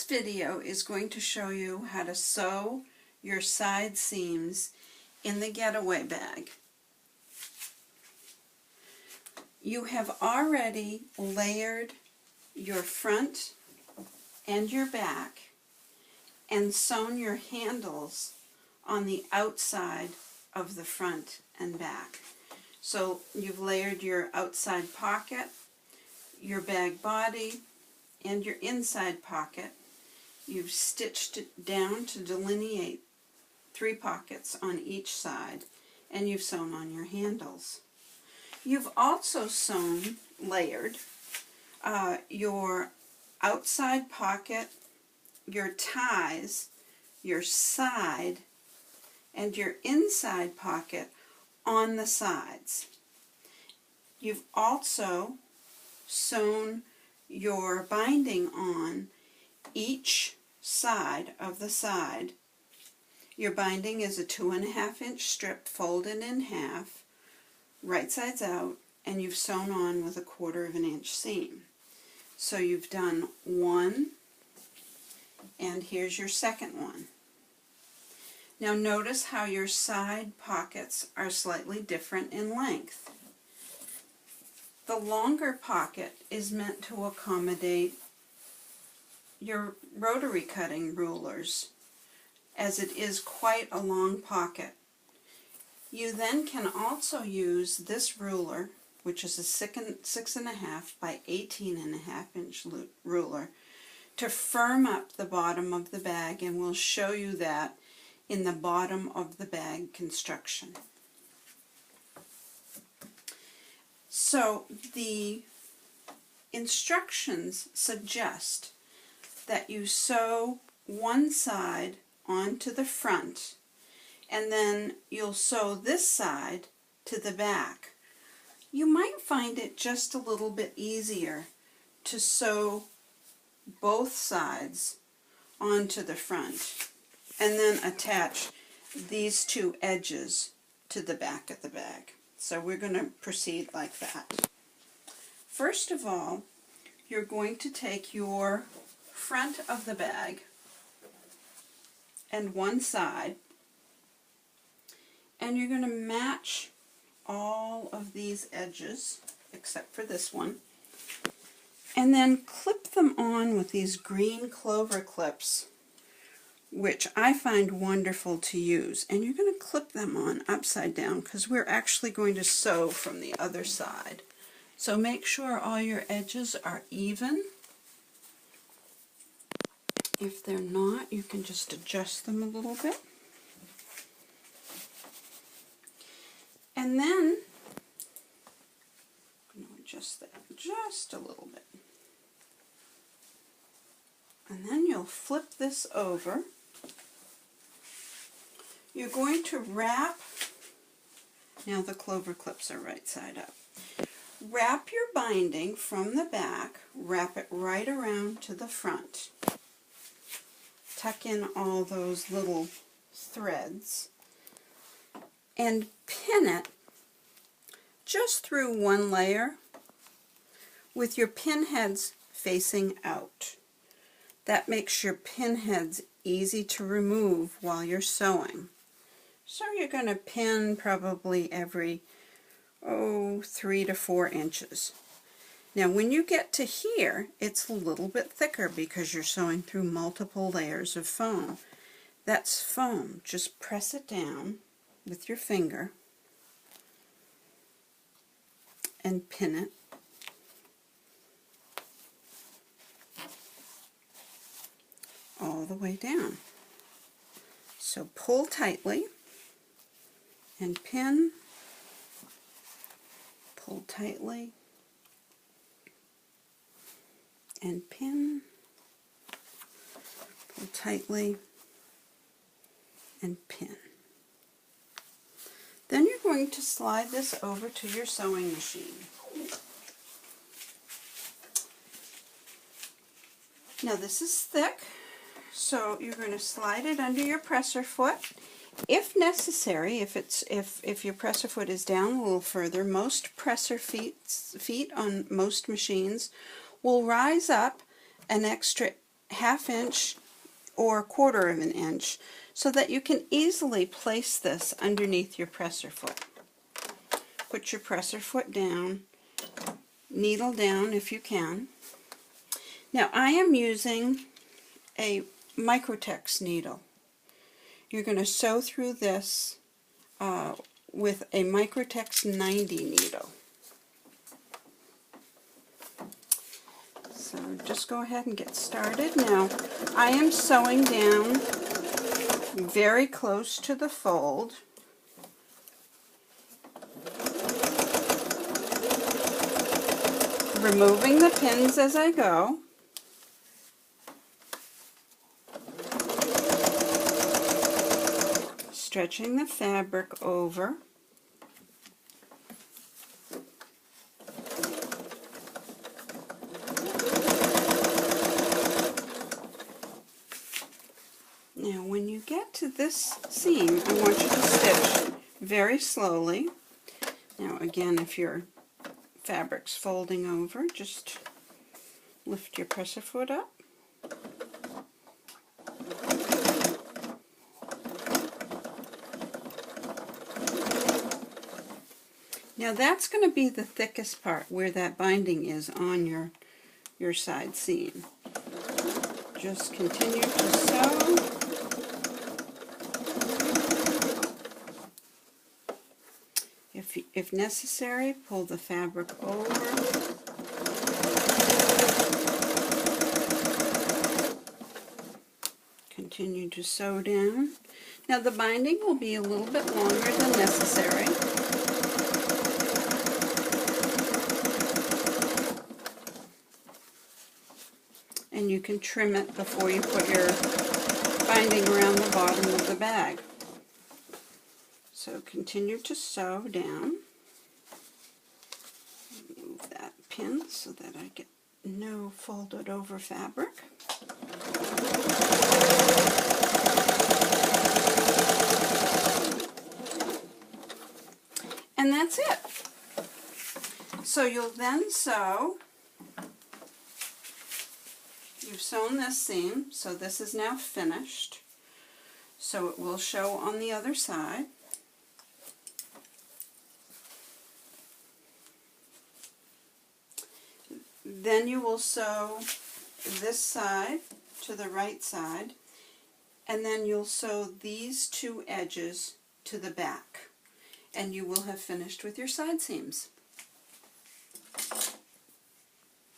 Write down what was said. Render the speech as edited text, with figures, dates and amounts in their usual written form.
This video is going to show you how to sew your side seams in the Getaway bag. You have already layered your front and your back and sewn your handles on the outside of the front and back. So you've layered your outside pocket, your bag body, and your inside pocket. You've stitched it down to delineate 3 pockets on each side, and you've sewn on your handles. You've also layered your outside pocket, your ties, your side, and your inside pocket on the sides. You've also sewn your binding on each side of the side. Your binding is a 2.5 inch strip folded in half, right sides out, and you've sewn on with a 1/4 inch seam. So you've done one, and here's your second one. Now notice how your side pockets are slightly different in length. The longer pocket is meant to accommodate your rotary cutting rulers, as it is quite a long pocket. You then can also use this ruler, which is a 6.5 by 18.5 inch ruler, to firm up the bottom of the bag, and we'll show you that in the bottom of the bag construction. So the instructions suggest that you sew one side onto the front, and then you'll sew this side to the back. You might find it just a little bit easier to sew both sides onto the front and then attach these 2 edges to the back of the bag. So we're going to proceed like that. First of all, you're going to take your front of the bag and one side, and you're going to match all of these edges except for this one, and then clip them on with these green clover clips, which I find wonderful to use. And you're going to clip them on upside down because we're actually going to sew from the other side. So make sure all your edges are even. If they're not, you can just adjust them a little bit. And then I'm going to adjust that just a little bit. And then you'll flip this over. You're going to wrap, now the clover clips are right side up. Wrap your binding from the back, wrap it right around to the front. Tuck in all those little threads and pin it just through one layer with your pin heads facing out. That makes your pin heads easy to remove while you're sewing. So you're going to pin probably every 3 to 4 inches. Now when you get to here, it's a little bit thicker because you're sewing through multiple layers of foam. That's foam. Just press it down with your finger and pin it. All the way down. So pull tightly and pin, pull tightly and pin, pull tightly and pin. Then you're going to slide this over to your sewing machine. Now this is thick, so you're going to slide it under your presser foot. If necessary, if your presser foot is down a little further, most presser feet on most machines will rise up an extra 1/2 inch or 1/4 of an inch so that you can easily place this underneath your presser foot. Put your presser foot down, needle down if you can. Now I am using a Microtex needle. You're going to sew through this with a Microtex 90 needle. So just go ahead and get started. Now I am sewing down very close to the fold. Removing the pins as I go. Stretching the fabric over. Now when you get to this seam, I want you to stitch very slowly. Now again, if your fabric's folding over, just lift your presser foot up. Now that's going to be the thickest part where that binding is on your side seam. Just continue to sew. If necessary, pull the fabric over. Continue to sew down. Now the binding will be a little bit longer than necessary. And you can trim it before you put your binding around the bottom of the bag. So continue to sew down. Move that pin so that I get no folded over fabric. And that's it. So you'll then sew. You've sewn this seam, so this is now finished. So it will show on the other side. Then you will sew this side to the right side, and then you'll sew these two edges to the back, and you will have finished with your side seams.